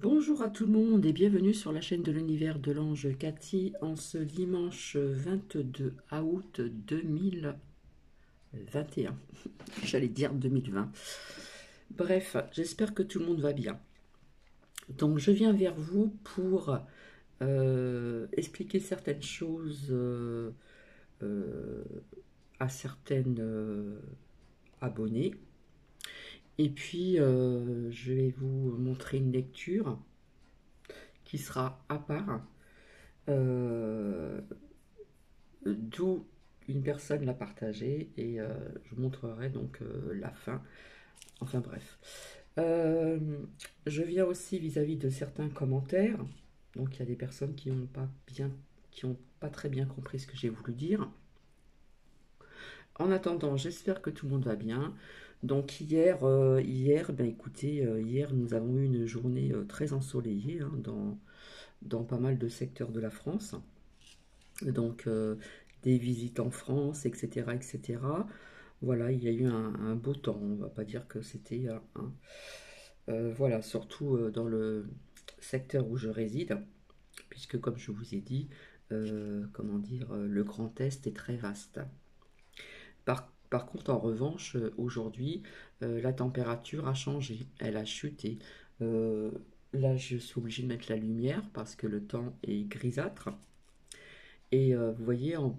Bonjour à tout le monde et bienvenue sur la chaîne de l'univers de l'ange Cathy en ce dimanche 22 août 2021. J'allais dire 2020. Bref, j'espère que tout le monde va bien. Donc je viens vers vous pour expliquer certaines choses euh, à certaines abonnées. Et puis je vais vous montrer une lecture qui sera à part. D'où une personne l'a partagé et je vous montrerai donc la fin. Enfin bref. Euh, je viens aussi vis-à-vis de certains commentaires. Donc il y a des personnes qui ont pas très bien compris ce que j'ai voulu dire. En attendant, j'espère que tout le monde va bien. Donc hier, ben écoutez, hier nous avons eu une journée très ensoleillée hein, dans pas mal de secteurs de la France. Donc des visites en France, etc., etc. Voilà, il y a eu un beau temps. On va pas dire que c'était voilà, surtout dans le secteur où je réside, puisque comme je vous ai dit, comment dire, le Grand Est est très vaste. Par contre, en revanche, aujourd'hui, la température a changé, elle a chuté. Euh, Là, je suis obligée de mettre la lumière parce que le temps est grisâtre. Et vous voyez, en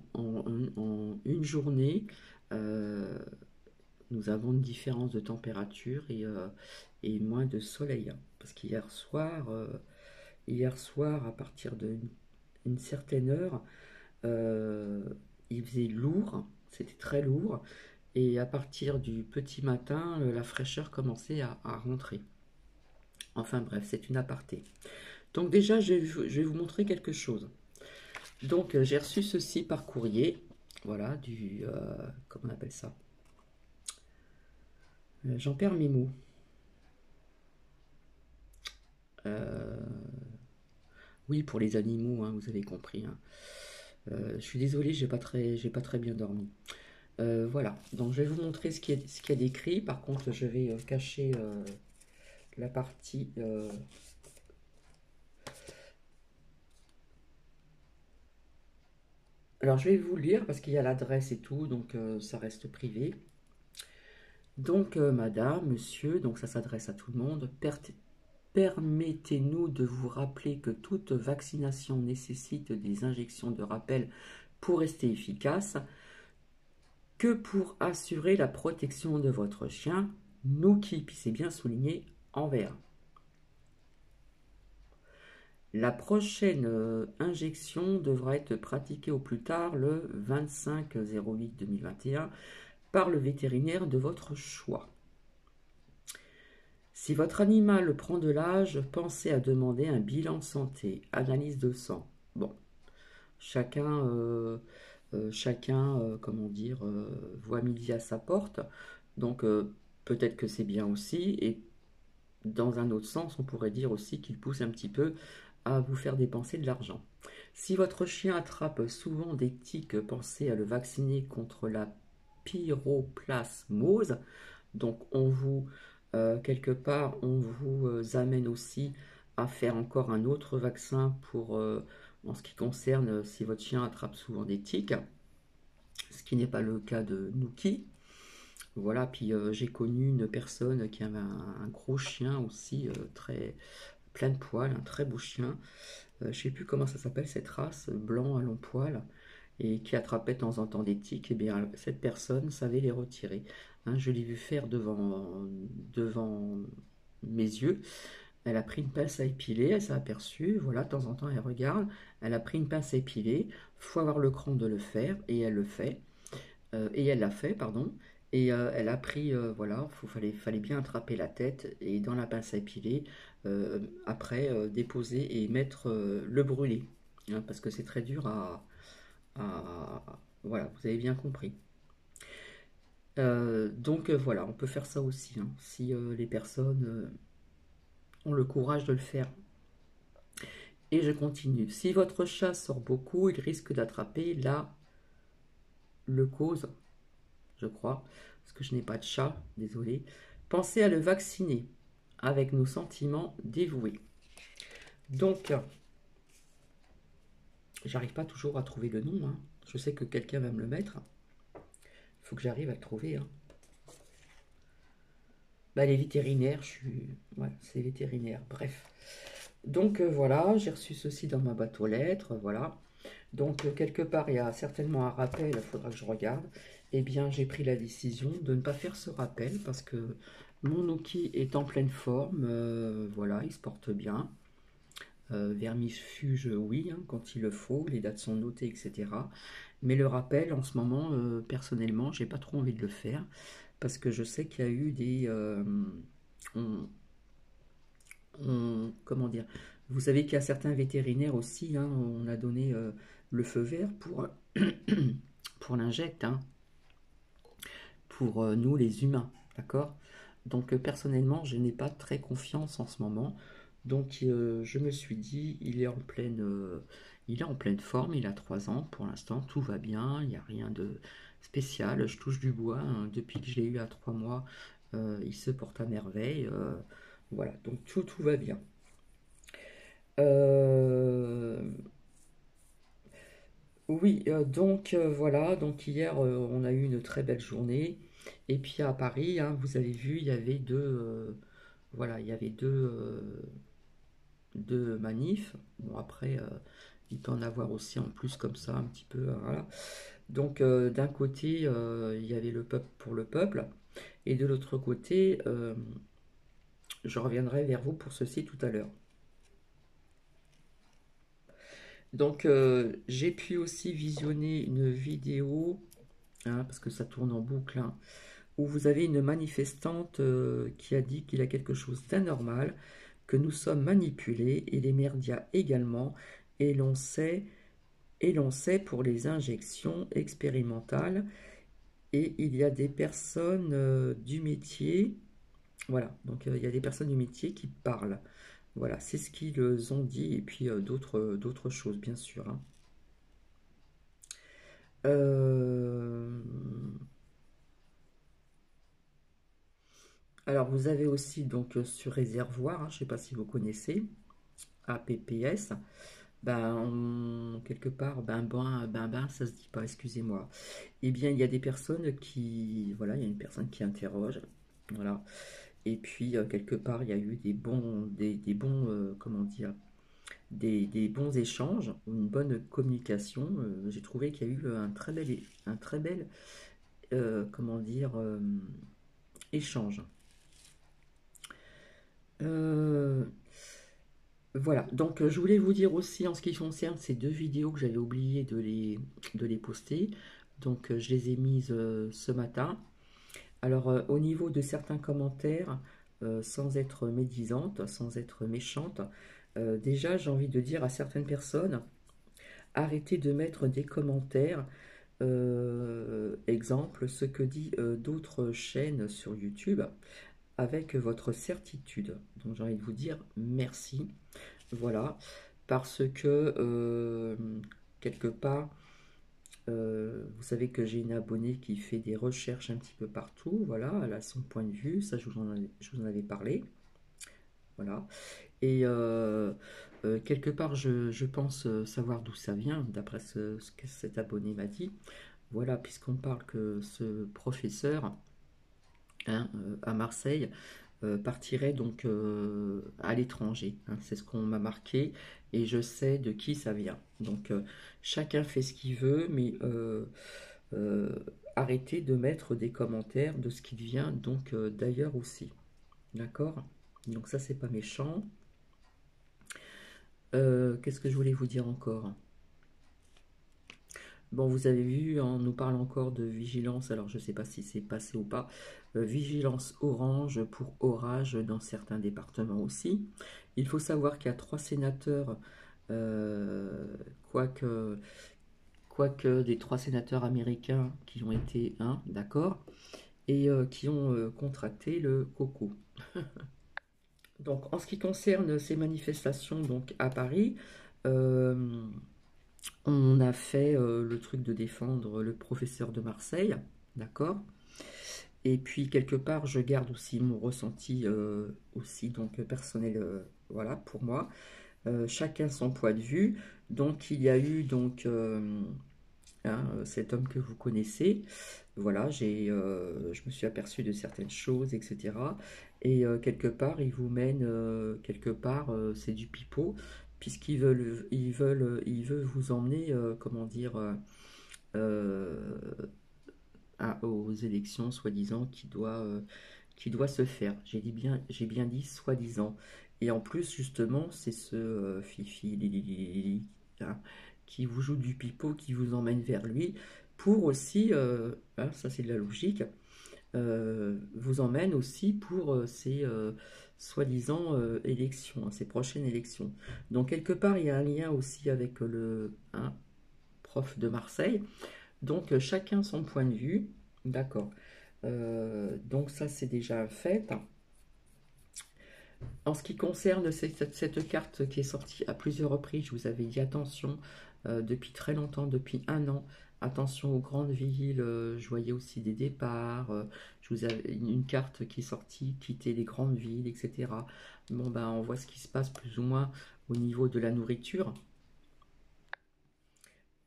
une journée, euh, nous avons une différence de température et moins de soleil. Parce hier soir, à partir d'une certaine heure, euh, il faisait lourd, c'était très lourd. Et à partir du petit matin, la fraîcheur commençait à rentrer. Enfin bref, c'est une aparté. Donc déjà, je vais vous montrer quelque chose. Donc j'ai reçu ceci par courrier. Voilà, comment on appelle ça? J'en perds mes mots. Euh, oui, pour les animaux, hein, vous avez compris. Hein. Je suis désolée, j'ai pas très bien dormi. Voilà, donc je vais vous montrer ce qu'il y a décrit. Par contre, je vais cacher la partie. Alors, je vais vous lire parce qu'il y a l'adresse et tout, donc ça reste privé. Donc, madame, monsieur, donc ça s'adresse à tout le monde. Permettez-nous de vous rappeler que toute vaccination nécessite des injections de rappel pour rester efficace, que pour assurer la protection de votre chien, Nuki, puis c'est bien souligné, en vert. La prochaine injection devra être pratiquée au plus tard le 25/08/2021 par le vétérinaire de votre choix. Si votre animal prend de l'âge, pensez à demander un bilan santé, analyse de sang. Bon, chacun, comment dire, voit midi à sa porte. Donc peut-être que c'est bien aussi. Et dans un autre sens, on pourrait dire aussi qu'il pousse un petit peu à vous faire dépenser de l'argent. Si votre chien attrape souvent des tiques, pensez à le vacciner contre la pyroplasmose. Donc quelque part, on vous amène aussi à faire encore un autre vaccin pour, en ce qui concerne si votre chien attrape souvent des tiques, ce qui n'est pas le cas de Nuki. Voilà, puis j'ai connu une personne qui avait un gros chien aussi, très plein de poils, un très beau chien. Je ne sais plus comment ça s'appelle cette race, blanc à long poil, et qui attrapait de temps en temps des tiques. Et bien cette personne savait les retirer. Hein, je l'ai vu faire devant mes yeux. Elle a pris une pince à épiler, elle s'est aperçue, voilà, de temps en temps elle regarde, elle a pris une pince à épiler, faut avoir le cran de le faire, et elle le fait. Et elle l'a fait, pardon. Et elle a pris, voilà, fallait bien attraper la tête et dans la pince à épiler, après déposer et mettre le brûler. Hein, parce que c'est très dur voilà, vous avez bien compris. Donc voilà, on peut faire ça aussi, hein, si les personnes ont le courage de le faire. Et je continue. Si votre chat sort beaucoup, il risque d'attraper la leucose, je crois, parce que je n'ai pas de chat, désolé. Pensez à le vacciner avec nos sentiments dévoués. Donc, j'arrive pas toujours à trouver le nom, hein. Je sais que quelqu'un va me le mettre. Il faut que j'arrive à le trouver, hein. Bah, les vétérinaires, je suis... Ouais, c'est vétérinaire, bref. Donc voilà, j'ai reçu ceci dans ma boîte aux lettres, voilà. Donc quelque part, il y a certainement un rappel, il faudra que je regarde. Eh bien, j'ai pris la décision de ne pas faire ce rappel parce que mon Nuki est en pleine forme, voilà, il se porte bien. Vermifuge, oui, hein, quand il le faut, les dates sont notées, etc. Mais le rappel, en ce moment, personnellement, j'ai pas trop envie de le faire parce que je sais qu'il y a eu des... on- comment dire? Vous savez qu'il y a certains vétérinaires aussi, hein, on a donné le feu vert pour, pour l'injecte, hein, pour nous les humains, d'accord? Donc personnellement, je n'ai pas très confiance en ce moment. Donc je me suis dit, il est en pleine forme, il a 3 ans pour l'instant, tout va bien, il n'y a rien de spécial. Je touche du bois, hein, depuis que je l'ai eu à 3 mois, il se porte à merveille. Voilà, donc tout va bien. Euh, oui, donc voilà, donc hier on a eu une très belle journée. Et puis à Paris, hein, vous avez vu, il y avait voilà, il y avait deux manifs. Bon après, il peut en avoir aussi en plus comme ça, un petit peu, voilà. Donc d'un côté, il y avait le peuple pour le peuple, et de l'autre côté, je reviendrai vers vous pour ceci tout à l'heure. Donc j'ai pu aussi visionner une vidéo, hein, parce que ça tourne en boucle, hein, où vous avez une manifestante qui a dit qu'il y a quelque chose d'anormal, que nous sommes manipulés, et les médias également, et l'on sait pour les injections expérimentales, et il y a des personnes du métier, voilà, donc il y a des personnes du métier qui parlent. Voilà, c'est ce qu'ils ont dit, et puis d'autres choses, bien sûr, hein. Euh, Alors, vous avez aussi donc sur réservoir, hein, je ne sais pas si vous connaissez, APPS. Ben, quelque part, ça se dit pas, excusez-moi. Eh bien, il y a des personnes qui, voilà, il y a une personne qui interroge, voilà. Et puis, quelque part, il y a eu des bons, comment dire, des bons échanges, une bonne communication. J'ai trouvé qu'il y a eu un très bel, comment dire, échange. Euh, Voilà, donc je voulais vous dire aussi en ce qui concerne ces deux vidéos que j'avais oublié de les poster. Donc je les ai mises ce matin. Alors au niveau de certains commentaires, sans être médisante, sans être méchante, déjà j'ai envie de dire à certaines personnes, arrêtez de mettre des commentaires. Exemple, ce que dit d'autres chaînes sur YouTube avec votre certitude. Donc j'ai envie de vous dire merci. Voilà, parce que quelque part, vous savez que j'ai une abonnée qui fait des recherches un petit peu partout. Voilà, elle a son point de vue, ça je vous en avais parlé. Voilà, et quelque part, je pense savoir d'où ça vient, d'après ce que cet abonné m'a dit. Voilà, puisqu'on parle que ce professeur, hein, à Marseille, partirait donc à l'étranger, hein. C'est ce qu'on m'a marqué et je sais de qui ça vient. Donc chacun fait ce qu'il veut, mais euh, arrêtez de mettre des commentaires de ce qui vient donc d'ailleurs aussi. D'accord? Donc ça c'est pas méchant. Qu'est-ce que je voulais vous dire encore? Bon, vous avez vu, on nous parle encore de vigilance, alors je ne sais pas si c'est passé ou pas. Vigilance orange pour orage dans certains départements aussi. Il faut savoir qu'il y a 3 sénateurs, euh, quoique, quoique des 3 sénateurs américains qui ont été un, d'accord, et qui ont contracté le coco. Donc, en ce qui concerne ces manifestations donc à Paris, euh, on a fait le truc de défendre le professeur de Marseille, d'accord? Et puis quelque part, je garde aussi mon ressenti aussi donc personnel, voilà, pour moi. chacun son point de vue. Donc il y a eu donc cet homme que vous connaissez. Voilà, je me suis aperçu de certaines choses, etc. Et quelque part, il vous mène quelque part, c'est du pipeau, il veut vous emmener, comment dire, euh, aux élections, soi-disant, qui doit se faire. J'ai bien dit soi-disant. Et en plus, justement, c'est ce Fifi Lili, Lili, hein, qui vous joue du pipeau, qui vous emmène vers lui, pour aussi, ça c'est de la logique, vous emmène aussi pour ces soi-disant élections, hein, ces prochaines élections. Donc quelque part, il y a un lien aussi avec le prof de Marseille. Donc chacun son point de vue, d'accord. Donc ça c'est déjà un fait. En ce qui concerne cette carte qui est sortie à plusieurs reprises, je vous avais dit attention, depuis très longtemps, depuis un an, attention aux grandes villes, je voyais aussi des départs, je vous avais une carte qui est sortie, quitter les grandes villes, etc. Bon ben on voit ce qui se passe plus ou moins au niveau de la nourriture.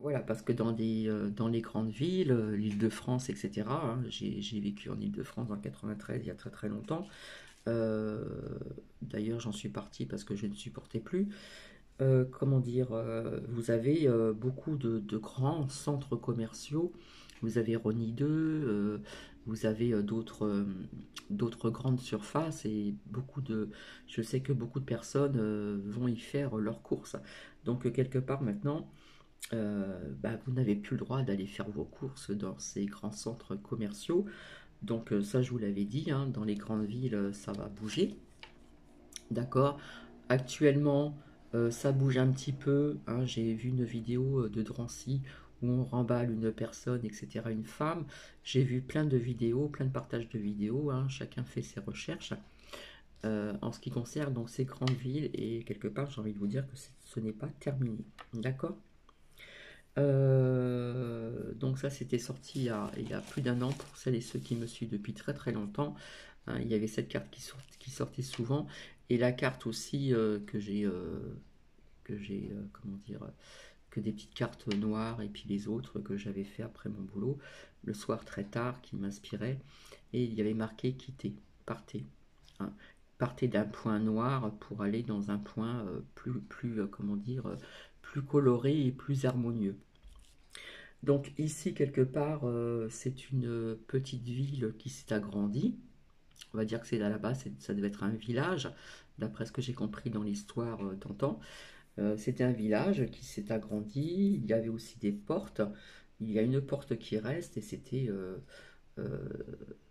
Voilà, parce que dans les grandes villes, l'Île-de-France, etc., hein, j'ai vécu en Île-de-France dans le 93, il y a très très longtemps. Euh, D'ailleurs, j'en suis parti parce que je ne supportais plus. Comment dire, vous avez beaucoup de grands centres commerciaux. Vous avez Rony 2, vous avez d'autres grandes surfaces et je sais que beaucoup de personnes vont y faire leurs courses. Donc quelque part maintenant, vous n'avez plus le droit d'aller faire vos courses dans ces grands centres commerciaux. Donc ça, je vous l'avais dit, hein, dans les grandes villes, ça va bouger. D'accord. Actuellement, ça bouge un petit peu, hein. J'ai vu une vidéo de Drancy où on remballe une personne, etc., une femme. J'ai vu plein de vidéos, plein de partages de vidéos, hein. Chacun fait ses recherches. En ce qui concerne donc ces grandes villes, et quelque part, j'ai envie de vous dire que ce n'est pas terminé. D'accord. Donc ça, c'était sorti il y a plus d'un an pour celles et ceux qui me suivent depuis très très longtemps. Hein, il y avait cette carte qui sortait souvent et la carte aussi comment dire, que des petites cartes noires et puis les autres que j'avais fait après mon boulot le soir très tard qui m'inspiraient et il y avait marqué quitter, partez. Hein. Partez d'un point noir pour aller dans un point comment dire, plus coloré et plus harmonieux. Donc ici, quelque part, c'est une petite ville qui s'est agrandie. On va dire que c'est à la base, ça devait être un village, d'après ce que j'ai compris dans l'histoire d'antan. C'était un village qui s'est agrandi, il y avait aussi des portes. Il y a une porte qui reste et c'était, euh,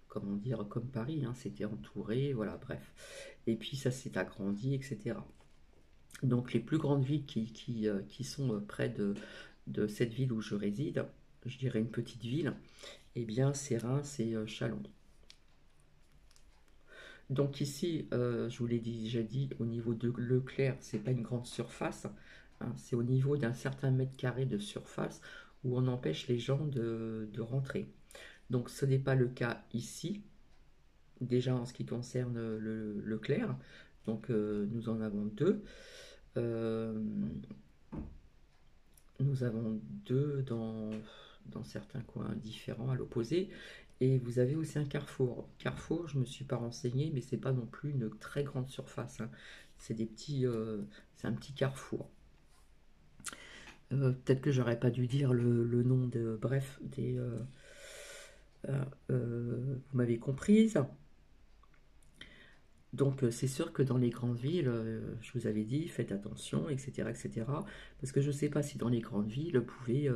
comment dire, comme Paris, hein, c'était entouré, voilà, bref. Et puis ça s'est agrandi, etc. Donc les plus grandes villes qui sont près de cette ville où je réside, je dirais une petite ville, eh bien c'est Reims et Châlons. Donc ici, je vous l'ai déjà dit, au niveau de Leclerc, c'est pas une grande surface, hein, c'est au niveau d'un certain mètre carré de surface où on empêche les gens de rentrer. Donc ce n'est pas le cas ici, déjà en ce qui concerne Leclerc. Donc nous en avons deux. Euh, Nous avons deux dans certains coins différents à l'opposé. Et vous avez aussi un carrefour. Carrefour, je ne me suis pas renseigné, mais c'est pas non plus une très grande surface, hein. C'est c'est un petit carrefour. Peut-être que j'aurais pas dû dire le nom de, bref, vous m'avez comprise. Donc c'est sûr que dans les grandes villes, je vous avais dit, faites attention, etc., etc. Parce que je ne sais pas si dans les grandes villes, vous pouvez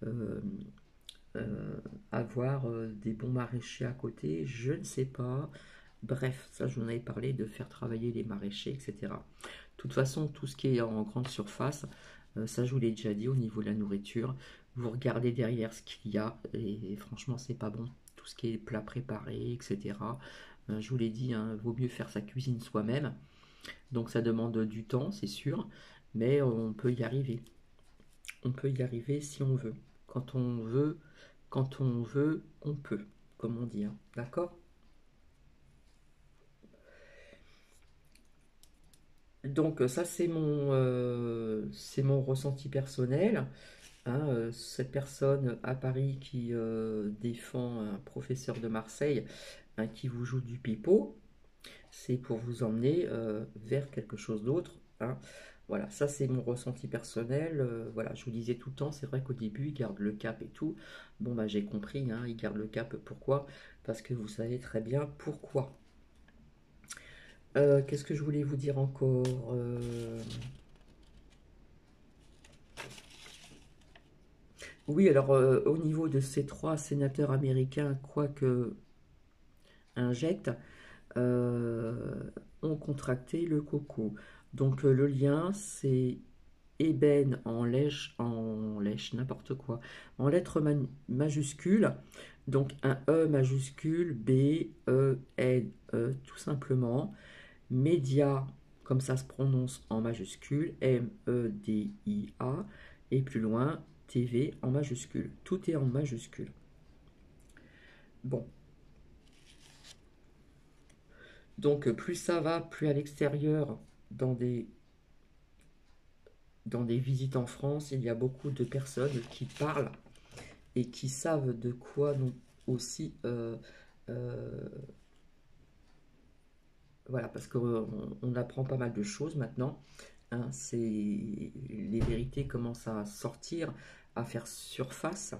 euh, avoir des bons maraîchers à côté, je ne sais pas. Bref, ça je vous en avais parlé de faire travailler les maraîchers, etc. De toute façon, tout ce qui est en grande surface, ça je vous l'ai déjà dit au niveau de la nourriture, vous regardez derrière ce qu'il y a et franchement c'est pas bon. Tout ce qui est plat préparé, etc. Je vous l'ai dit, hein, vaut mieux faire sa cuisine soi-même. Donc ça demande du temps, c'est sûr, mais on peut y arriver. On peut y arriver si on veut. Quand on veut, quand on veut, on peut, comme on dit, hein. D'accord. Donc ça c'est mon ressenti personnel. Hein, cette personne à Paris qui défend un professeur de Marseille, hein, qui vous joue du pipeau, c'est pour vous emmener vers quelque chose d'autre. Hein. Voilà, ça c'est mon ressenti personnel. Voilà, je vous disais tout le temps, c'est vrai qu'au début, il garde le cap et tout. Bon, bah j'ai compris, hein, il garde le cap. Pourquoi? Parce que vous savez très bien pourquoi. Qu'est-ce que je voulais vous dire encore? Oui, alors au niveau de ces trois sénateurs américains, quoique injectent, euh, ont contracté le coco. Donc le lien, c'est ébène en lèche, n'importe quoi, en lettres majuscules. Donc un E majuscule, B, E, N, E, tout simplement. Média, comme ça se prononce en majuscule, M, E, D, I, A. Et plus loin, TV en majuscule. Tout est en majuscule. Bon, donc plus ça va, plus à l'extérieur, dans des dans des visites en France, il y a beaucoup de personnes qui parlent et qui savent de quoi nous aussi. Euh, voilà, parce qu'on on apprend pas mal de choses maintenant. Hein, les vérités commencent à sortir, à faire surface.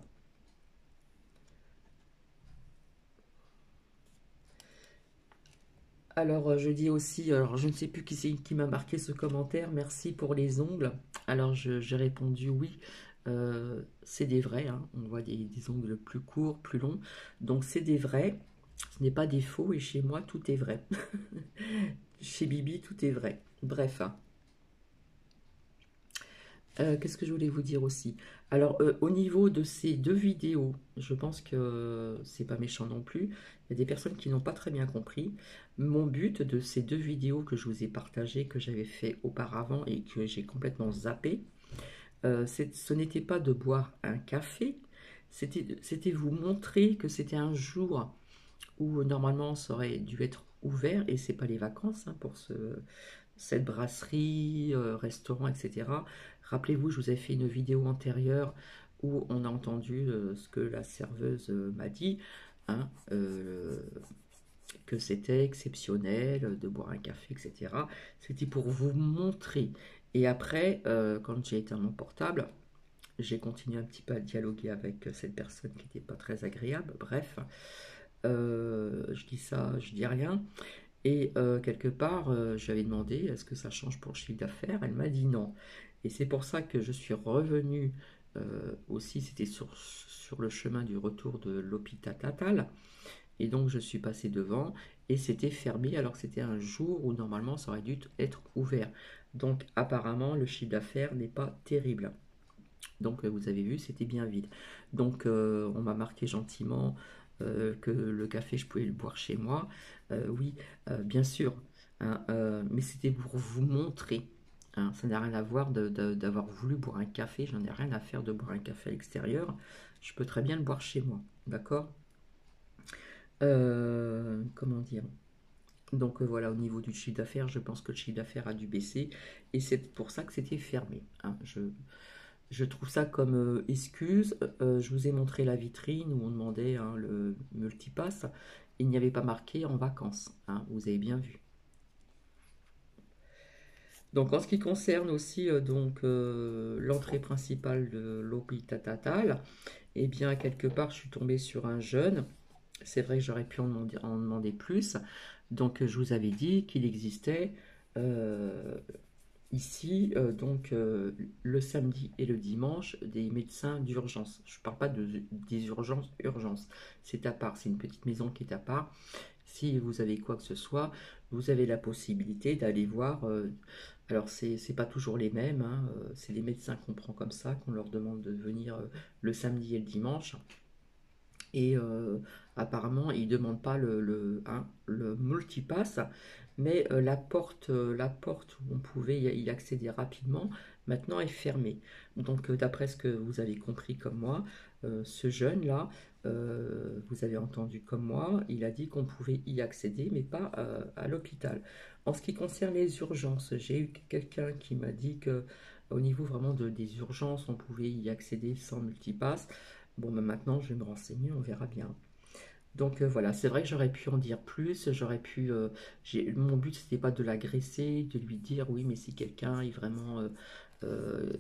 Alors, je dis aussi, alors je ne sais plus qui c'est qui m'a marqué ce commentaire, merci pour les ongles. Alors, j'ai répondu oui, c'est des vrais, hein. On voit des ongles plus courts, plus longs. Donc, c'est des vrais, ce n'est pas des faux, et chez moi, tout est vrai. Chez Bibi, tout est vrai. Bref, hein. Qu'est-ce que je voulais vous dire aussi? Alors, au niveau de ces deux vidéos, je pense que c'est pas méchant non plus. Il y a des personnes qui n'ont pas très bien compris. Mon but de ces deux vidéos que je vous ai partagées, que j'avais fait auparavant et que j'ai complètement zappé, ce n'était pas de boire un café, c'était vous montrer que c'était un jour où normalement ça aurait dû être ouvert et c'est pas les vacances, hein, pour cette brasserie, restaurant, etc. Rappelez-vous, je vous ai fait une vidéo antérieure où on a entendu ce que la serveuse m'a dit, hein, que c'était exceptionnel de boire un café, etc. C'était pour vous montrer. Et après, quand j'ai éteint mon portable, j'ai continué un petit peu à dialoguer avec cette personne qui n'était pas très agréable. Bref, je dis ça, je dis rien. Et quelque part, j'avais demandé est-ce que ça change pour le chiffre d'affaires. Elle m'a dit non. Et c'est pour ça que je suis revenu aussi, c'était sur le chemin du retour de l'hôpital Tatal. Et donc je suis passé devant et c'était fermé alors que c'était un jour où normalement ça aurait dû être ouvert. Donc apparemment le chiffre d'affaires n'est pas terrible. Donc vous avez vu, c'était bien vide. Donc on m'a marqué gentiment que le café, je pouvais le boire chez moi. Oui, bien sûr. Hein, mais c'était pour vous montrer. Hein, ça n'a rien à voir d'avoir voulu boire un café. J'en ai rien à faire de boire un café à l'extérieur. Je peux très bien le boire chez moi. D'accord? Comment dire? Donc voilà, au niveau du chiffre d'affaires, je pense que le chiffre d'affaires a dû baisser. Et c'est pour ça que c'était fermé. Hein. Je trouve ça comme excuse. Je vous ai montré la vitrine où on demandait, hein, le multipass. Il n'y avait pas marqué en vacances. Hein, vous avez bien vu. Donc en ce qui concerne aussi l'entrée principale de l'hôpital Tatal, eh bien quelque part je suis tombée sur un jeune. C'est vrai que j'aurais pu en demander plus. Donc je vous avais dit qu'il existait euh, ici, le samedi et le dimanche, des médecins d'urgence. Je ne parle pas des urgences. C'est à part, c'est une petite maison qui est à part. Si vous avez quoi que ce soit, vous avez la possibilité d'aller voir. Alors, c'est pas toujours les mêmes, hein, c'est les médecins qu'on prend comme ça, qu'on leur demande de venir le samedi et le dimanche. Et apparemment, ils ne demandent pas le multipass, mais la porte où on pouvait y accéder rapidement, maintenant est fermée. Donc, d'après ce que vous avez compris comme moi, ce jeune-là vous avez entendu comme moi, il a dit qu'on pouvait y accéder, mais pas à l'hôpital. En ce qui concerne les urgences, j'ai eu quelqu'un qui m'a dit que au niveau vraiment des urgences, on pouvait y accéder sans multipasse. Bon, ben maintenant, je vais me renseigner, on verra bien. Donc voilà, c'est vrai que j'aurais pu en dire plus, j'aurais pu... mon but, c'était pas de l'agresser, de lui dire, oui, mais si quelqu'un est vraiment... euh,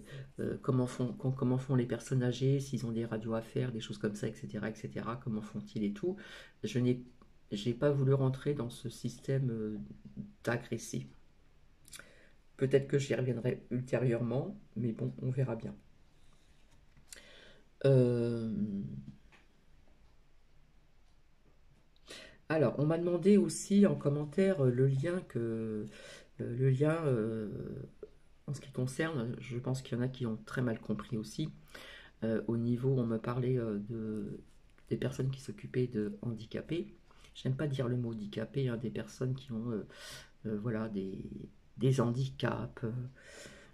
comment font les personnes âgées, s'ils ont des radios à faire, des choses comme ça, etc., etc., comment font-ils et tout. Je n'ai j'ai pas voulu rentrer dans ce système d'agresser. Peut-être que j'y reviendrai ultérieurement, mais bon, on verra bien. Euh, Alors, on m'a demandé aussi en commentaire le lien en ce qui concerne, je pense qu'il y en a qui ont très mal compris aussi. Au niveau, on me parlait des personnes qui s'occupaient de handicapés. J'aime pas dire le mot handicapé, hein, des personnes qui ont voilà, des handicaps,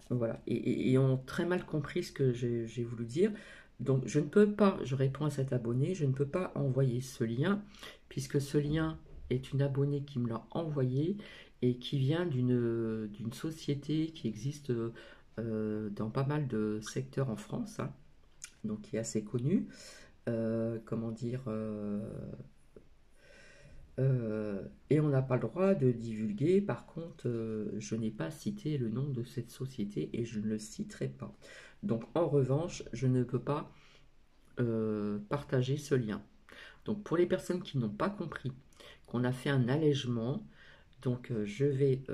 voilà, et ont très mal compris ce que j'ai voulu dire. Donc, je ne peux pas, je réponds à cet abonné, je ne peux pas envoyer ce lien, puisque ce lien est une abonnée qui me l'a envoyé et qui vient d'une société qui existe dans pas mal de secteurs en France, hein, donc qui est assez connue. Comment dire et on n'a pas le droit de divulguer. Par contre, je n'ai pas cité le nom de cette société et je ne le citerai pas. Donc, en revanche, je ne peux pas partager ce lien. Donc, pour les personnes qui n'ont pas compris qu'on a fait un allègement, donc je vais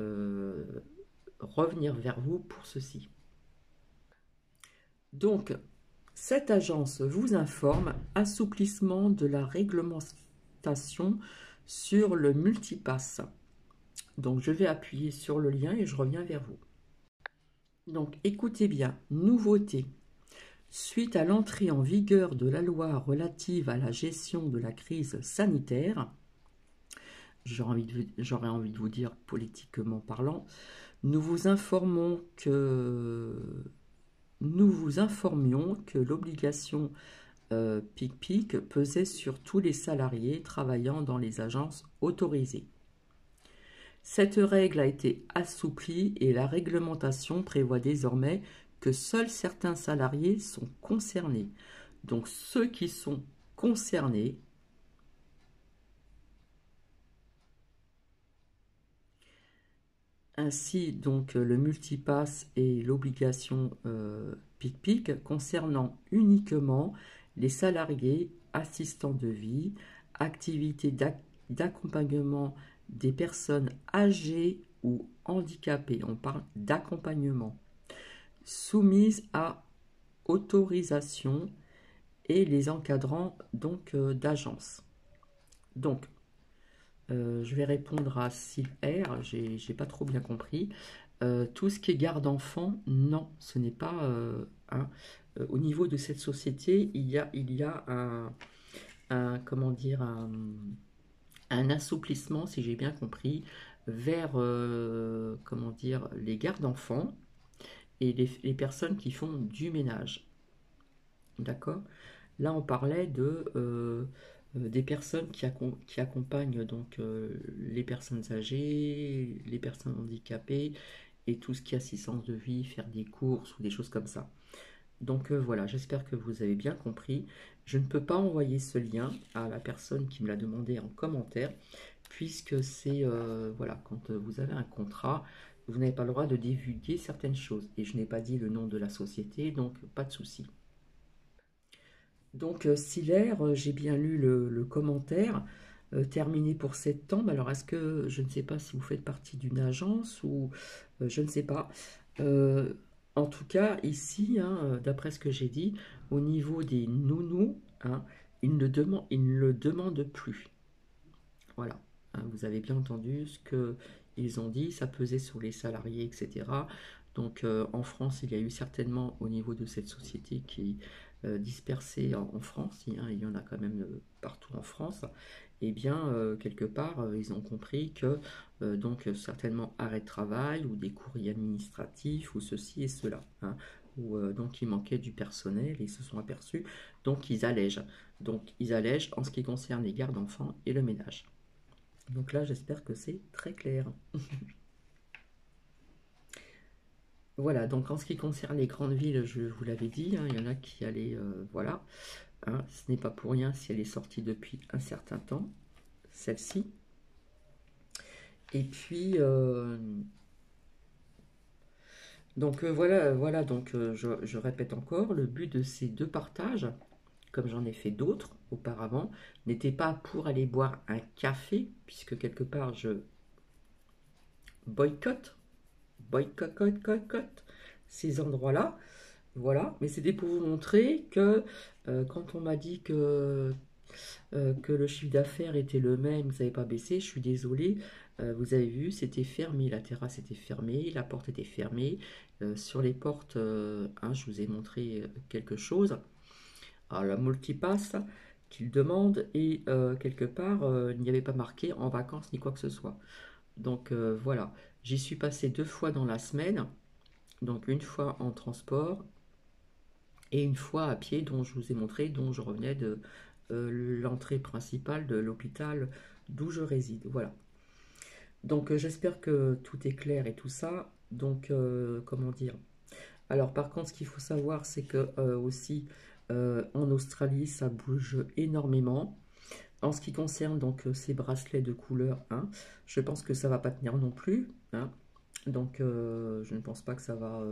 revenir vers vous pour ceci. Donc, cette agence vous informe assouplissement de la réglementation sur le multipass. Donc, je vais appuyer sur le lien et je reviens vers vous. Donc, écoutez bien, nouveauté. Suite à l'entrée en vigueur de la loi relative à la gestion de la crise sanitaire, j'aurais envie de vous dire politiquement parlant, nous vous informions que l'obligation PIC-PIC pesait sur tous les salariés travaillant dans les agences autorisées. Cette règle a été assouplie et la réglementation prévoit désormais que seuls certains salariés sont concernés. Donc ceux qui sont concernés ainsi donc le multipass et l'obligation PIC-PIC concernant uniquement les salariés assistants de vie, activités d'accompagnement des personnes âgées ou handicapées, on parle d'accompagnement, soumises à autorisation et les encadrants donc d'agence. Donc, je vais répondre à Sylr, j'ai pas trop bien compris. Tout ce qui est garde enfant, non, ce n'est pas au niveau de cette société, il y a comment dire, un assouplissement, si j'ai bien compris, vers comment dire, les gardes enfants et les personnes qui font du ménage. D'accord? Là, on parlait des personnes qui accompagnent donc les personnes âgées, les personnes handicapées et tout ce qui est assistance de vie, faire des courses ou des choses comme ça. Donc voilà, j'espère que vous avez bien compris. Je ne peux pas envoyer ce lien à la personne qui me l'a demandé en commentaire, puisque c'est, voilà, quand vous avez un contrat, vous n'avez pas le droit de divulguer certaines choses. Et je n'ai pas dit le nom de la société, donc pas de souci. Donc, Scyllaire, j'ai bien lu le commentaire, terminé pour septembre. Alors, est-ce que, je ne sais pas si vous faites partie d'une agence ou je ne sais pas. Euh, En tout cas, ici, hein, d'après ce que j'ai dit, au niveau des nounous, hein, ils ne le demandent plus. Voilà. Hein, vous avez bien entendu ce qu'ils ont dit, ça pesait sur les salariés, etc. Donc en France, il y a eu certainement au niveau de cette société qui est dispersée en France, il y en a quand même partout en France, et bien quelque part, ils ont compris que donc certainement arrêt de travail ou des courriers administratifs ou ceci et cela. Hein. où donc il manquait du personnel et ils se sont aperçus, donc ils allègent. Donc ils allègent en ce qui concerne les gardes d'enfants et le ménage. Donc là, j'espère que c'est très clair. Voilà, donc en ce qui concerne les grandes villes, je vous l'avais dit, hein, il y en a qui allaient, voilà, hein, ce n'est pas pour rien si elle est sortie depuis un certain temps, celle-ci. Et puis, donc voilà, donc je répète encore, le but de ces deux partages, comme j'en ai fait d'autres auparavant, n'était pas pour aller boire un café, puisque quelque part je boycotte, boycott ces endroits-là, voilà, mais c'était pour vous montrer que quand on m'a dit que le chiffre d'affaires était le même, ça n'avait pas baissé, je suis désolé, vous avez vu, c'était fermé, la terrasse était fermée, la porte était fermée, sur les portes, hein, je vous ai montré quelque chose, alors la multipass qu'il demande, et quelque part, il n'y avait pas marqué en vacances ni quoi que ce soit. Donc voilà, j'y suis passé 2 fois dans la semaine, donc une fois en transport et une fois à pied, dont je vous ai montré, dont je revenais de l'entrée principale de l'hôpital d'où je réside. Voilà. Donc j'espère que tout est clair et tout ça. Donc comment dire. Alors par contre, ce qu'il faut savoir, c'est que aussi en Australie, ça bouge énormément. En ce qui concerne donc ces bracelets de couleur 1, je pense que ça va pas tenir non plus. Hein. Donc je ne pense pas que ça va.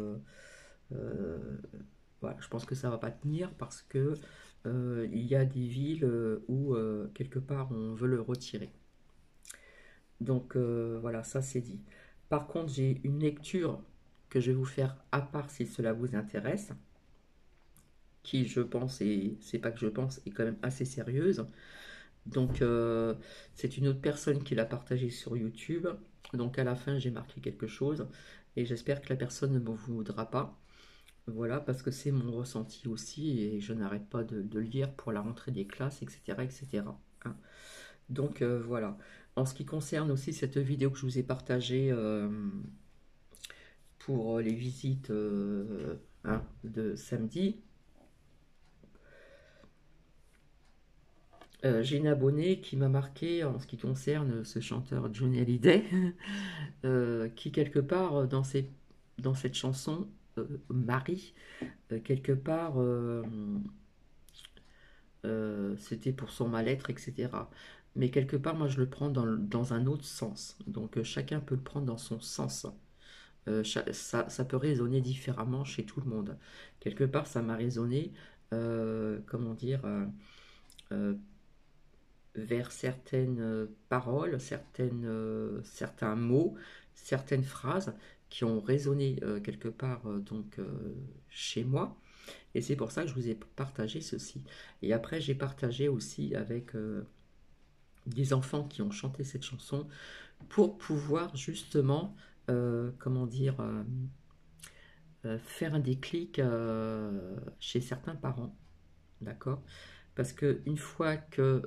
Euh, voilà, je pense que ça va pas tenir parce que il y a des villes où quelque part on veut le retirer. Donc voilà, ça c'est dit. Par contre, j'ai une lecture que je vais vous faire à part si cela vous intéresse, qui je pense, et c'est pas que je pense, est quand même assez sérieuse. Donc c'est une autre personne qui l'a partagé sur YouTube. Donc à la fin, j'ai marqué quelque chose et j'espère que la personne ne m'en voudra pas. Voilà, parce que c'est mon ressenti aussi et je n'arrête pas de lire pour la rentrée des classes, etc. etc. hein. Donc voilà. En ce qui concerne aussi cette vidéo que je vous ai partagée pour les visites hein, de samedi, j'ai une abonnée qui m'a marqué en ce qui concerne ce chanteur Johnny Hallyday, qui quelque part dans cette chanson, Marie, quelque part c'était pour son mal-être, etc. Mais quelque part, moi, je le prends dans un autre sens. Donc, chacun peut le prendre dans son sens. Ça peut résonner différemment chez tout le monde. Quelque part, ça m'a résonné, comment dire, euh, vers certaines paroles, certains mots, certaines phrases qui ont résonné quelque part donc chez moi. Et c'est pour ça que je vous ai partagé ceci. Et après, j'ai partagé aussi avec des enfants qui ont chanté cette chanson pour pouvoir justement, comment dire, faire un déclic chez certains parents. D'accord. Parce que une fois que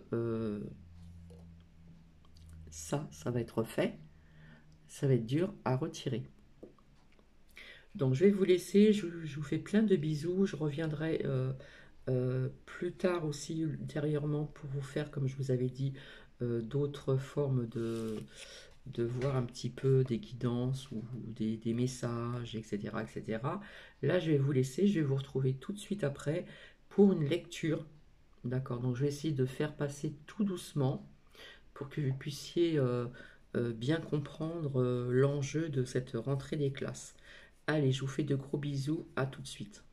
ça va être fait, ça va être dur à retirer. Donc je vais vous laisser, je vous fais plein de bisous, je reviendrai plus tard aussi ultérieurement pour vous faire, comme je vous avais dit, d'autres formes de voir un petit peu des guidances ou des messages, etc., etc. Là, je vais vous laisser, je vais vous retrouver tout de suite après pour une lecture. D'accord, donc je vais essayer de faire passer tout doucement pour que vous puissiez bien comprendre l'enjeu de cette rentrée des classes. Allez, je vous fais de gros bisous, à tout de suite.